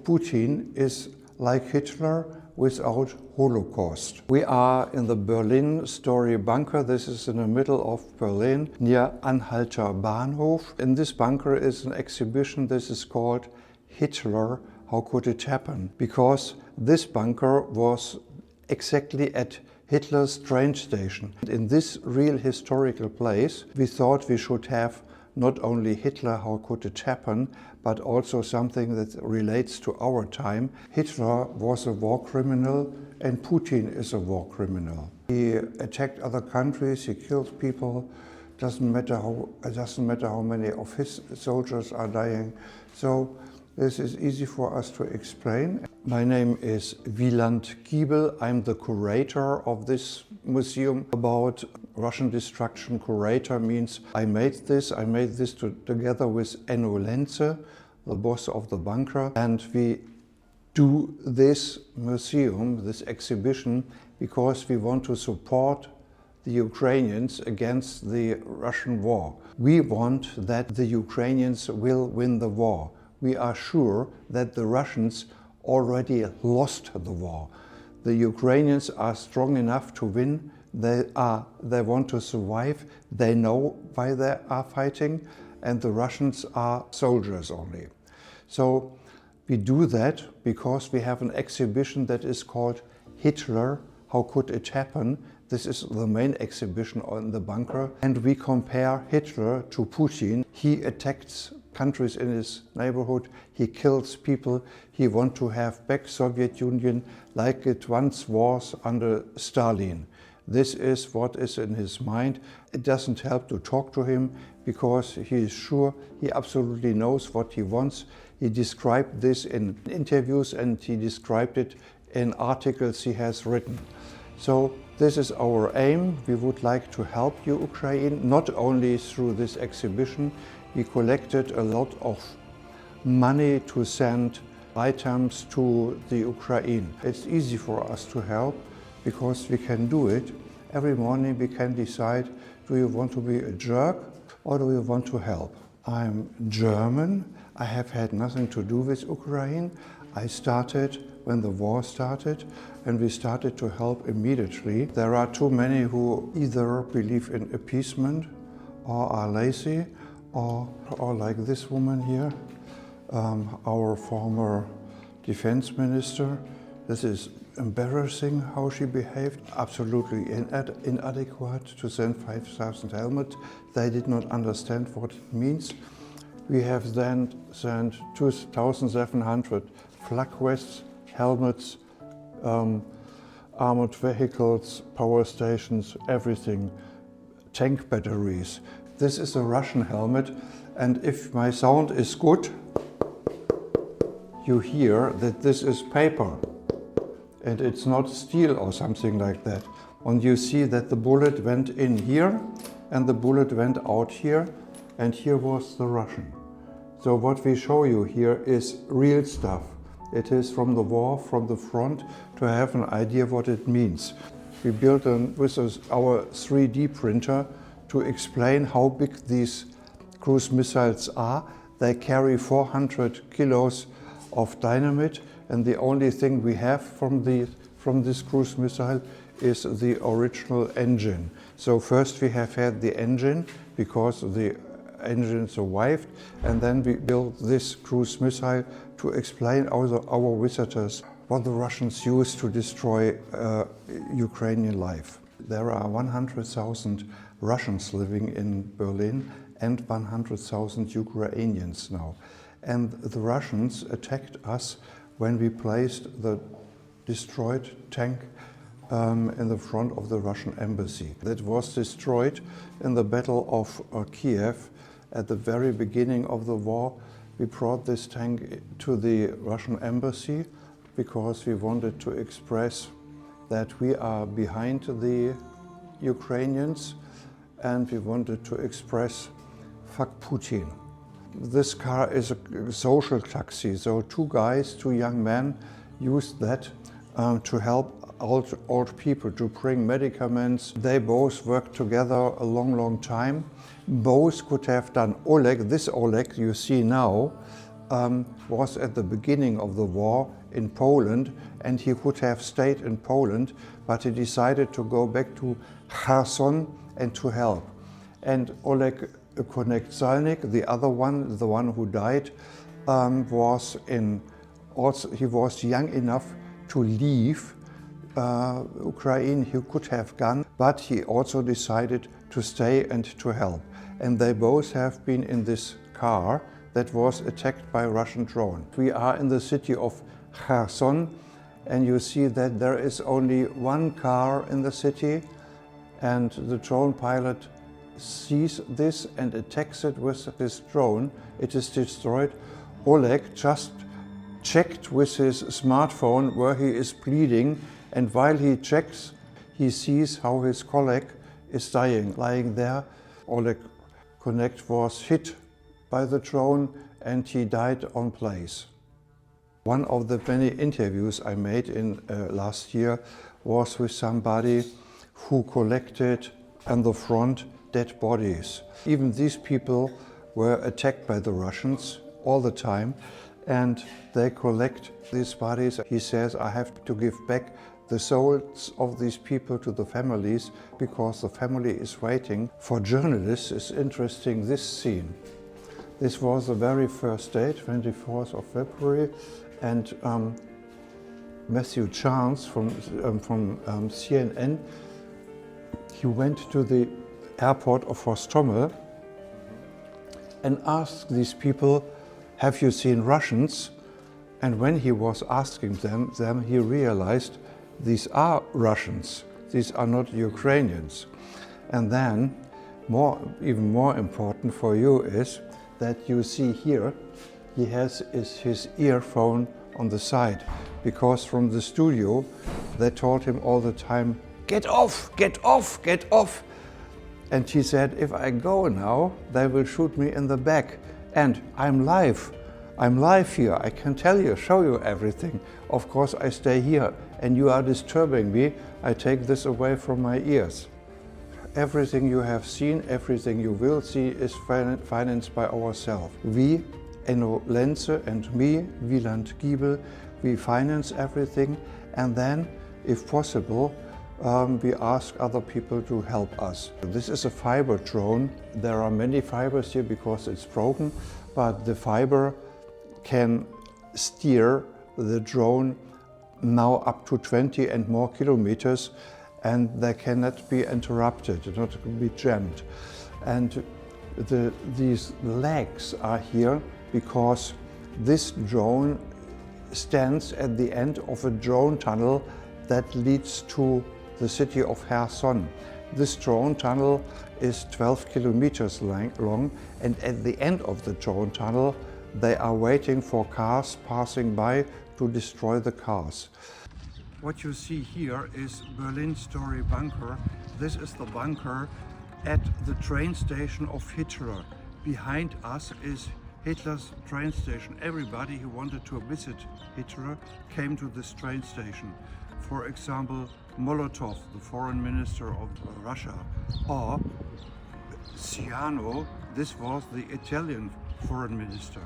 Putin is like Hitler without Holocaust. We are in the Berlin Story bunker. This is in the middle of Berlin, near Anhalter Bahnhof. In this bunker is an exhibition. This is called Hitler, How Could It Happen? Because this bunker was exactly at Hitler's train station. In this real historical place, we thought we should have not only Hitler, how could it happen, but also something that relates to our time. Hitler was a war criminal and Putin is a war criminal. He attacked other countries, he killed people. It doesn't matter how many of his soldiers are dying. So this is easy for us to explain. My name is Wieland Giebel. I'm the curator of this museum about Russian destruction. Curator means I made this together with Enno Lenze, the boss of the bunker. And we do this museum, this exhibition, because we want to support the Ukrainians against the Russian war. We want that the Ukrainians will win the war. We are sure that the Russians already lost the war. The Ukrainians are strong enough to win. They want to survive. They know why they are fighting, and the Russians are soldiers only. So we do that because we have an exhibition that is called Hitler, How Could It Happen? This is the main exhibition on the bunker, and we compare Hitler to Putin. He attacks countries in his neighborhood, he kills people, he wants to have back Soviet Union like it once was under Stalin. This is what is in his mind. It doesn't help to talk to him because he is sure, he absolutely knows what he wants. He described this in interviews and he described it in articles he has written. So this is our aim. We would like to help Ukraine, not only through this exhibition. We collected a lot of money to send items to the Ukraine. It's easy for us to help because we can do it. Every morning we can decide, do you want to be a jerk or do you want to help? I'm German. I have had nothing to do with Ukraine. I started when the war started and we started to help immediately. There are too many who either believe in appeasement or are lazy, or like this woman here, our former defense minister. This is embarrassing how she behaved, absolutely inadequate to send 5,000 helmets. They did not understand what it means. We have then sent 2,700 flak vests, helmets, armored vehicles, power stations, everything, tank batteries. This is a Russian helmet, and if my sound is good, you hear that this is paper and it's not steel or something like that. And you see that the bullet went in here and the bullet went out here, and here was the Russian. So what we show you here is real stuff. It is from the war, from the front, to have an idea what it means. We built with our 3D printer to explain how big these cruise missiles are. They carry 400 kilos of dynamite, and the only thing we have from this cruise missile is the original engine. So first we have had the engine because the engine survived, and then we built this cruise missile to explain our visitors what the Russians used to destroy Ukrainian life. There are 100,000 Russians living in Berlin and 100,000 Ukrainians now. And the Russians attacked us when we placed the destroyed tank in the front of the Russian embassy. That was destroyed in the Battle of Kiev at the very beginning of the war. We brought this tank to the Russian embassy because we wanted to express that we are behind the Ukrainians, and we wanted to express fuck Putin. This car is a social taxi, so two young men used that to help old people, to bring medicaments. They both worked together a long time. Both could have done Oleg. This Oleg you see now was at the beginning of the war in Poland, and he could have stayed in Poland, but he decided to go back to Kherson and to help. And Oleg Konecalnik, the other one, the one who died, he was young enough to leave Ukraine. He could have gone, but he also decided to stay and to help. And they both have been in this car that was attacked by a Russian drone. We are in the city of Kherson, and you see that there is only one car in the city, and the drone pilot sees this and attacks it with his drone. It is destroyed. Oleg just checked with his smartphone where he is bleeding, and while he checks, he sees how his colleague is dying, lying there. Oleg Connect was hit by the drone and he died on place. One of the many interviews I made in last year was with somebody who collected on the front dead bodies. Even these people were attacked by the Russians all the time, and they collect these bodies. He says, I have to give back the souls of these people to the families because the family is waiting. For journalists, it's interesting, this scene. This was the very first day, 24th of February, and Matthew Chance from CNN, he went to the airport of Hostomel and asked these people, have you seen Russians? And when he was asking them, he realized these are Russians, these are not Ukrainians. And then, even more important for you is that you see here, he has his earphone on the side, because from the studio, they told him all the time, get off, get off, get off. And he said, if I go now, they will shoot me in the back. And I'm live here, I can tell you, show you everything. Of course, I stay here, and you are disturbing me. I take this away from my ears. Everything you have seen, everything you will see is financed by ourselves. We, Enno Lenze, and me, Wieland Giebel, we finance everything, and then, if possible, we ask other people to help us. This is a fiber drone. There are many fibers here because it's broken, but the fiber can steer the drone now up to 20 and more kilometers, and they cannot be interrupted, not be jammed. And these legs are here because this drone stands at the end of a drone tunnel that leads to the city of Kherson. This drone tunnel is 12 kilometers long, and at the end of the drone tunnel, they are waiting for cars passing by to destroy the cars. What you see here is Berlin Story bunker. This is the bunker at the train station of Hitler. Behind us is Hitler's train station. Everybody who wanted to visit Hitler came to this train station. For example, Molotov, the foreign minister of Russia, or Siamo, this was the Italian foreign minister.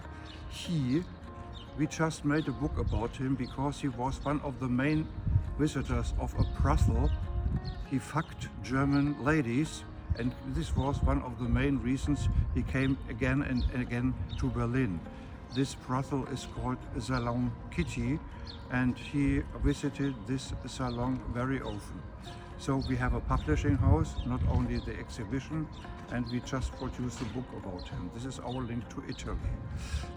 We just made a book about him because he was one of the main visitors of Brussels. He fucked German ladies, and this was one of the main reasons he came again and again to Berlin. This brothel is called Salon Kitty, and he visited this salon very often. So we have a publishing house, not only the exhibition, and we just produced a book about him. This is our link to Italy.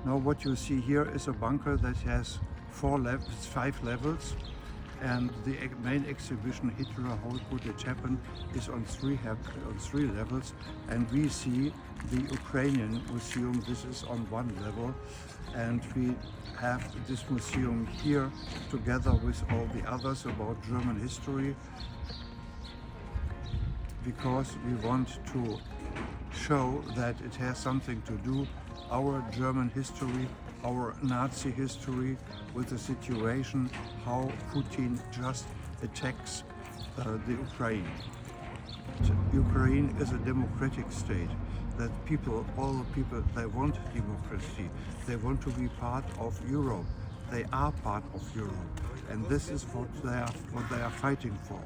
Now what you see here is a bunker that has 5 levels, and the main exhibition, Hitler, How Could It Happen, is on 3 levels, and we see the Ukrainian museum. This is on 1 level, and we have this museum here together with all the others about German history, because we want to show that it has something to do, our German history, our Nazi history, with the situation how Putin just attacks the Ukraine. Ukraine is a democratic state, that all the people, they want democracy. They want to be part of Europe. They are part of Europe. And this is what they are fighting for.